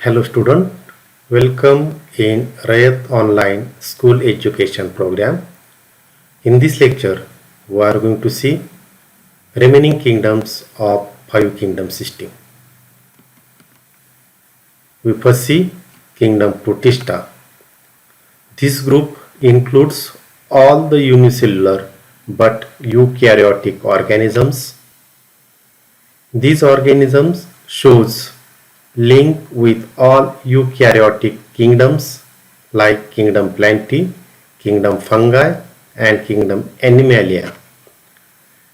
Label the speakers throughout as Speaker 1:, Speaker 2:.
Speaker 1: Hello student, welcome in Rayat Online School Education Program. In this lecture, we are going to see remaining kingdoms of five kingdom system. We first see Kingdom Protista. This group includes all the unicellular but eukaryotic organisms. These organisms shows link with all eukaryotic kingdoms like kingdom Plantae, kingdom Fungi and kingdom Animalia.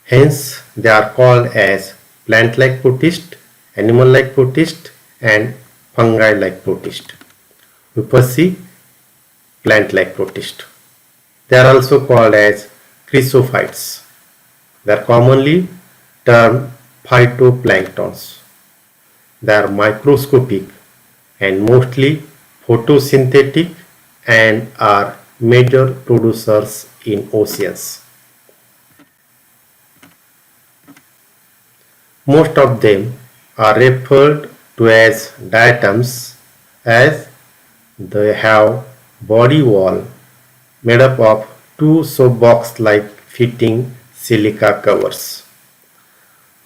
Speaker 1: Hence they are called as plant-like protist, animal-like protist and fungi-like protist. We first see plant-like protist. They are also called as chrysophytes. They are commonly termed phytoplanktons. They are microscopic and mostly photosynthetic and are major producers in oceans. Most of them are referred to as diatoms as they have body wall made up of two soapbox-like fitting silica covers.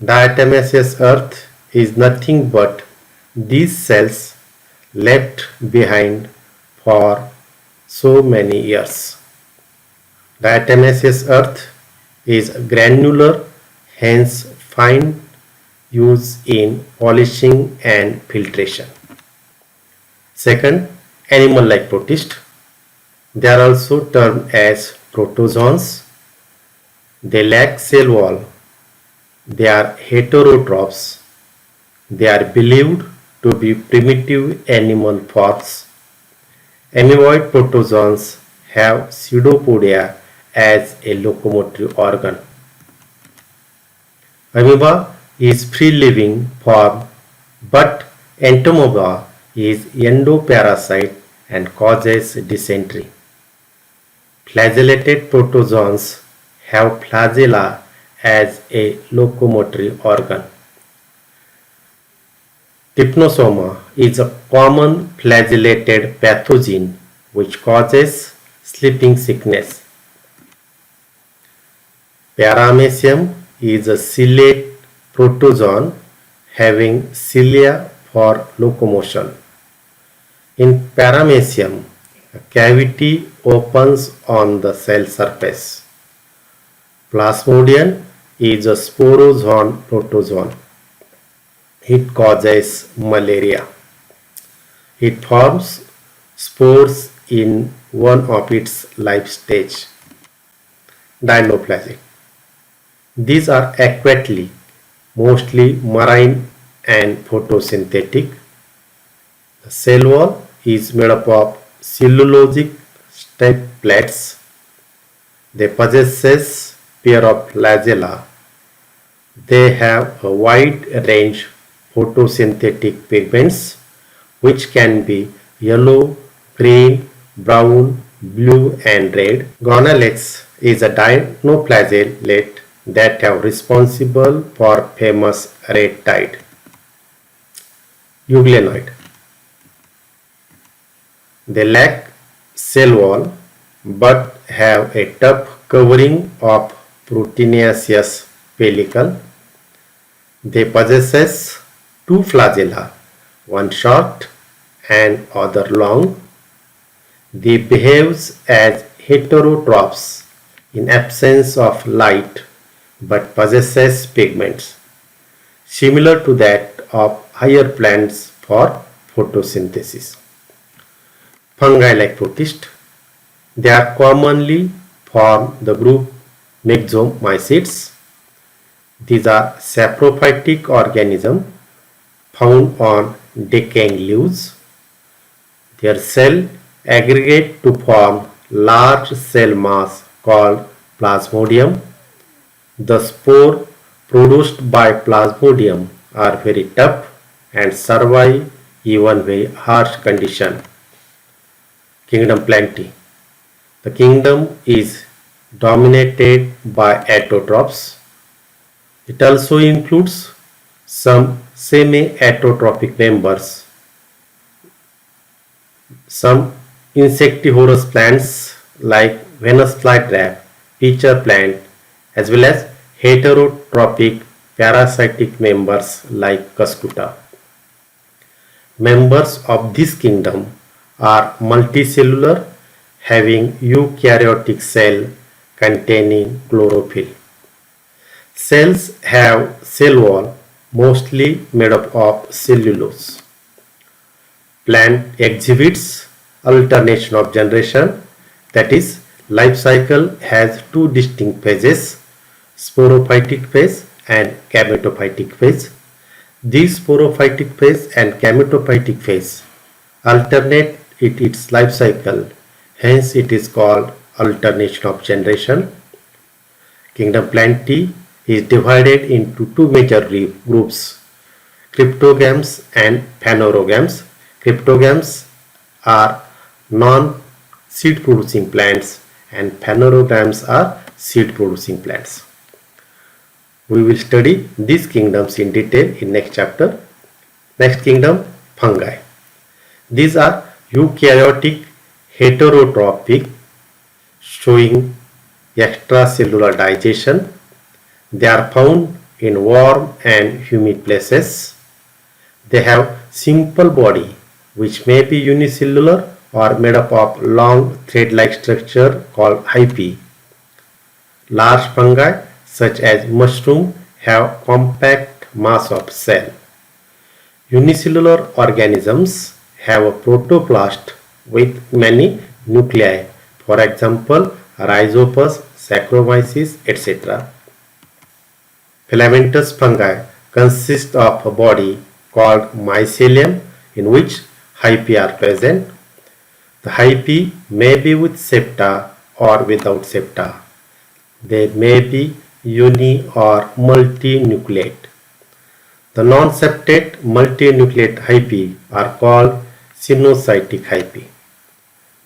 Speaker 1: Diatomaceous earth is nothing but these cells left behind for so many years. Diatomaceous earth is granular, hence fine use in polishing and filtration. Second, animal-like protist. They are also termed as protozoans. They lack cell wall. They are heterotrophs. They are believed to be primitive animal forms. Amoeboid protozoans have pseudopodia as a locomotive organ. Amoeba is free-living form, but entomoeba is endoparasite and causes dysentery. Flagellated protozoans have flagella as a locomotive organ. Trypanosoma is a common flagellated pathogen which causes sleeping sickness. Paramecium is a ciliate protozoan having cilia for locomotion. In Paramecium, a cavity opens on the cell surface. Plasmodium is a sporozoan protozoan. It causes malaria. It forms spores in one of its life stage. Dinoplasm. These are aquatic, mostly marine and photosynthetic. The cell wall is made up of cellulosic step plates. They possess pair of flagella. They have a wide range photosynthetic pigments which can be yellow, green, brown, blue and red. Gonalex is a dinoflagellate that are responsible for famous red tide. Euglenoid. They lack cell wall but have a tough covering of proteinaceous pellicle. They possess two flagella, one short and other long. They behave as heterotrophs in absence of light but possesses pigments similar to that of higher plants for photosynthesis. Fungi-like protist. They are commonly form the group Myxomycetes. These are saprophytic organisms found on decaying leaves. Their cell aggregate to form large cell mass called plasmodium. The spore produced by plasmodium are very tough and survive even very harsh conditions. Kingdom Plantae. The kingdom is dominated by autotrophs. It also includes some semi-autotrophic members Some insectivorous plants like Venus flytrap, pitcher plant, as well as heterotrophic parasitic members like Cuscuta. Members of this kingdom are multicellular, having eukaryotic cell containing chlorophyll. Cells have cell wall mostly made up of cellulose. Plant exhibits alternation of generation, that is, life cycle has two distinct phases, sporophytic phase and gametophytic phase. This sporophytic phase and gametophytic phase alternate in its life cycle, hence it is called alternation of generation. Kingdom Plantae is divided into two major groups, cryptogams and phanerogams. Cryptogams are non-seed producing plants and phanerogams are seed producing plants. We will study these kingdoms in detail in next chapter. Next kingdom, fungi. These are eukaryotic heterotrophic, showing extracellular digestion. They are found in warm and humid places. They have simple body which may be unicellular or made up of long thread-like structure called hyphae. Large fungi such as mushroom have compact mass of cell. Unicellular organisms have a protoplast with many nuclei, for example Rhizopus, Saccharomyces, etc. Filamentous fungi consist of a body called mycelium in which hyphae are present. The hyphae may be with septa or without septa. They may be uni or multinucleate. The non-septate multinucleate hyphae are called cenocytic hyphae.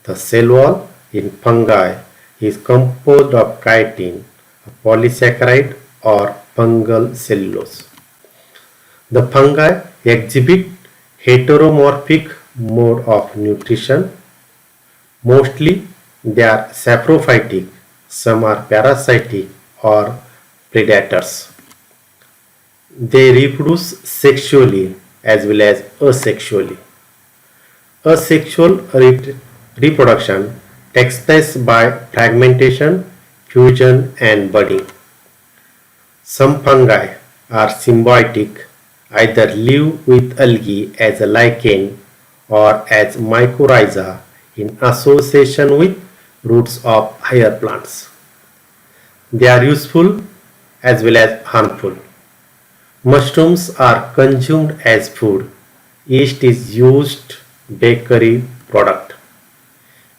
Speaker 1: The cell wall in fungi is composed of chitin, a polysaccharide or fungal cellulose. The fungi exhibit heteromorphic mode of nutrition. Mostly they are saprophytic, some are parasitic or predators. They reproduce sexually as well as asexually. Asexual reproduction takes place by fragmentation, fusion and budding. Some fungi are symbiotic, either live with algae as a lichen or as mycorrhiza in association with roots of higher plants. They are useful as well as harmful. Mushrooms are consumed as food. Yeast is used bakery product.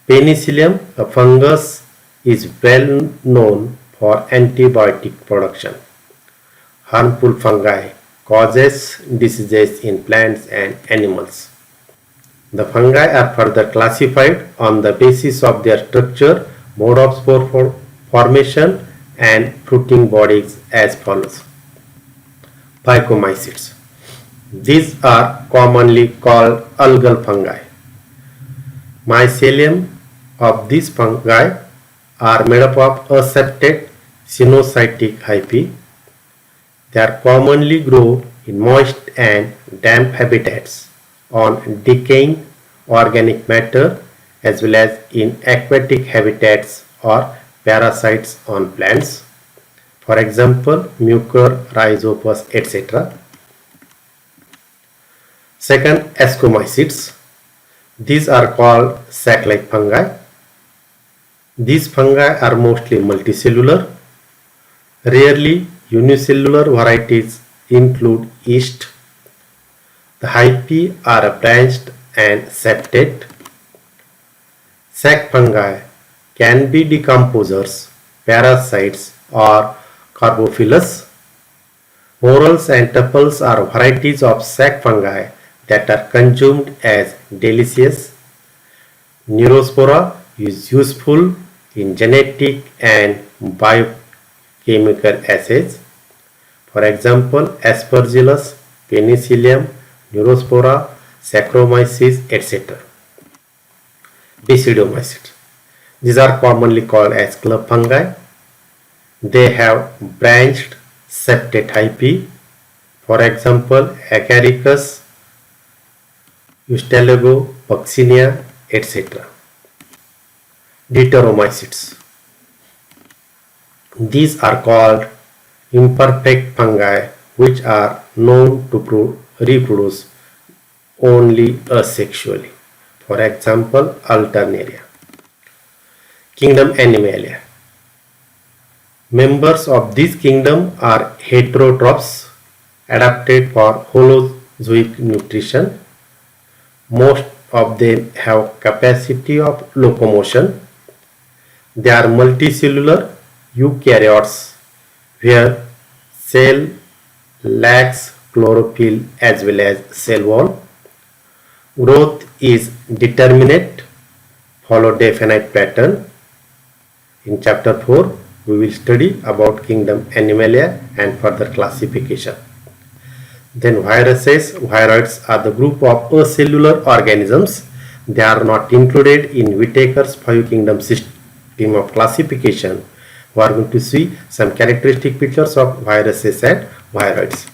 Speaker 1: Penicillium, a fungus, is well known for antibiotic production. Harmful fungi causes diseases in plants and animals. The fungi are further classified on the basis of their structure, mode of spore formation and fruiting bodies as follows. Phycomycetes. These are commonly called algal fungi. Mycelium of these fungi are made up of aseptate cenocytic hyphae. They are commonly grow in moist and damp habitats on decaying organic matter as well as in aquatic habitats or parasites on plants, for example Mucor, Rhizopus, etc. Second, ascomycetes. These are called sac-like fungi. These fungi are mostly multicellular. Rarely unicellular varieties include yeast. The hyphae are branched and septate. Sac fungi can be decomposers, parasites or carbophilous. Morels and tuples are varieties of sac fungi that are consumed as delicacies. Neurospora is useful in genetic and biochemical assays. For example,, Penicillium, Neurospora, Saccharomyces, etc. basidiomycetes. These are commonly called as club fungi. They have branched septate hyphae, for example, Agaricus, Eustelago, Buccinia, etc. Deuteromycetes. These are called imperfect fungi which are known to reproduce only asexually. For example, Alternaria. Kingdom Animalia. Members of this kingdom are heterotrophs adapted for holozoic nutrition. Most of them have capacity of locomotion. They are multicellular eukaryotes where cell lacks chlorophyll as well as cell wall. Growth is determinate, follow definite pattern. In chapter 4, we will study about kingdom Animalia and further classification. Then viruses. Viroids are the group of acellular organisms. They are not included in Whitaker's 5 kingdom system of classification. We are going to see some characteristic features of viruses and viroids.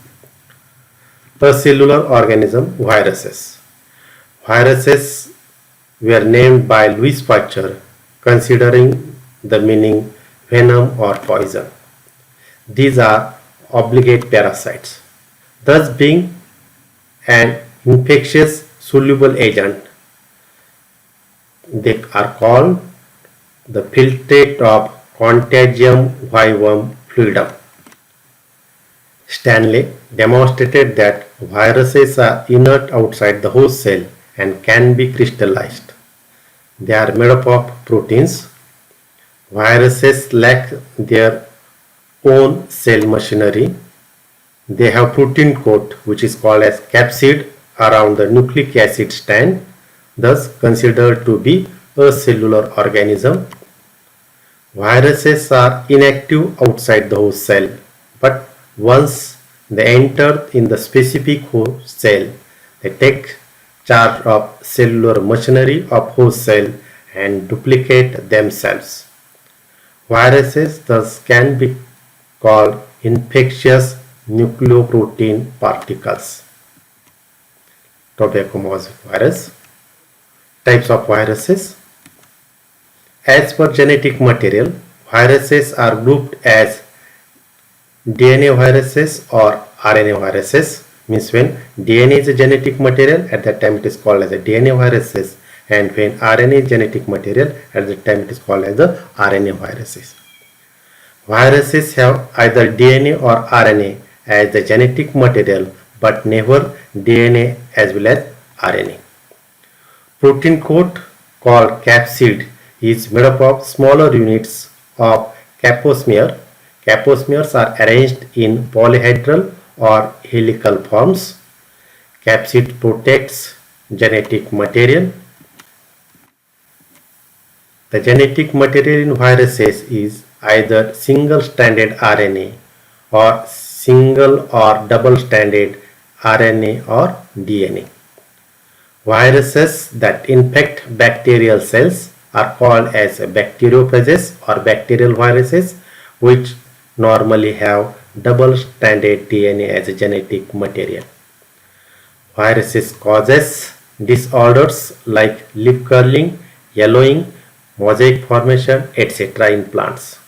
Speaker 1: Acellular organism viruses. Viruses were named by Louis Pasteur considering the meaning venom or poison. These are obligate parasites, thus being an infectious soluble agent. They are called the filtrate of Contagium vivum fluidum. Stanley demonstrated that viruses are inert outside the host cell and can be crystallized. They are made up of proteins. Viruses lack their own cell machinery. They have protein coat which is called as capsid around the nucleic acid strand, thus considered to be a cellular organism. Viruses are inactive outside the host cell, but once they enter in the specific host cell, they take charge of cellular machinery of host cell and duplicate themselves. Viruses thus can be called infectious nucleoprotein particles. Tobacco virus. Types of viruses. As per genetic material, viruses are grouped as DNA viruses or RNA viruses. Means when DNA is a genetic material, at that time it is called as a DNA viruses, and when RNA is genetic material, at that time it is called as the RNA viruses. Viruses have either DNA or RNA as the genetic material, but never DNA as well as RNA. Protein coat called capsid is made up of smaller units of caposmear. Caposmears are arranged in polyhedral or helical forms. Capsid protects genetic material. The genetic material in viruses is either single-stranded RNA or single or double-stranded RNA or DNA. Viruses that infect bacterial cells are called as bacteriophages or bacterial viruses, which normally have double-stranded DNA as a genetic material. Viruses causes disorders like leaf curling, yellowing, mosaic formation, etc. in plants.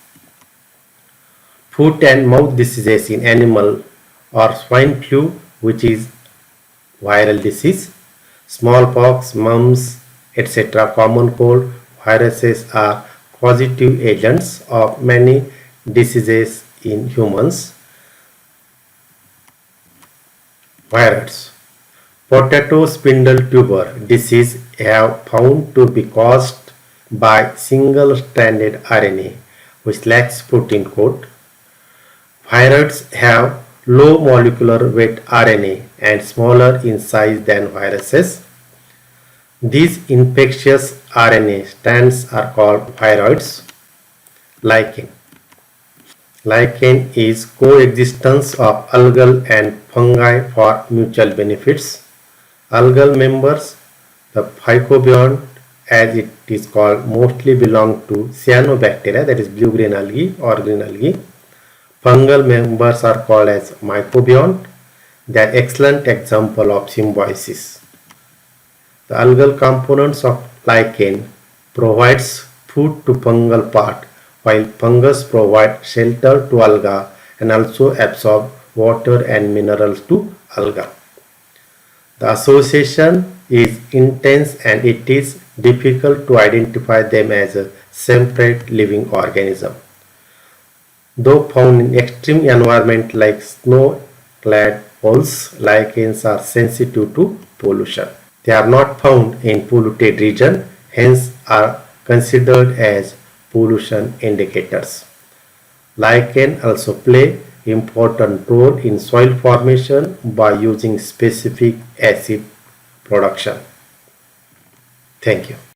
Speaker 1: Foot and mouth diseases in animal or swine flu, which is viral disease, smallpox, mumps, etc. common cold. Viruses are causative agents of many diseases in humans. Viruses. Potato spindle tuber disease have found to be caused by single-stranded RNA which lacks protein coat. Viroids have low molecular weight RNA and smaller in size than viruses. These infectious RNA strands are called viroids. Lichen. Lichen is coexistence of algal and fungi for mutual benefits. Algal members, the phycobiont as it is called mostly belong to cyanobacteria, that is blue-green algae or green algae. Fungal members are called as mycobiont. They are excellent example of symbiosis. The algal components of lichen provides food to fungal part, while fungus provide shelter to alga and also absorb water and minerals to alga. The association is intense and it is difficult to identify them as a separate living organism. Though found in extreme environment like snow-clad poles, lichens are sensitive to pollution. They are not found in polluted region, hence are considered as pollution indicators. Lichen also play important role in soil formation by using specific acid production. Thank you.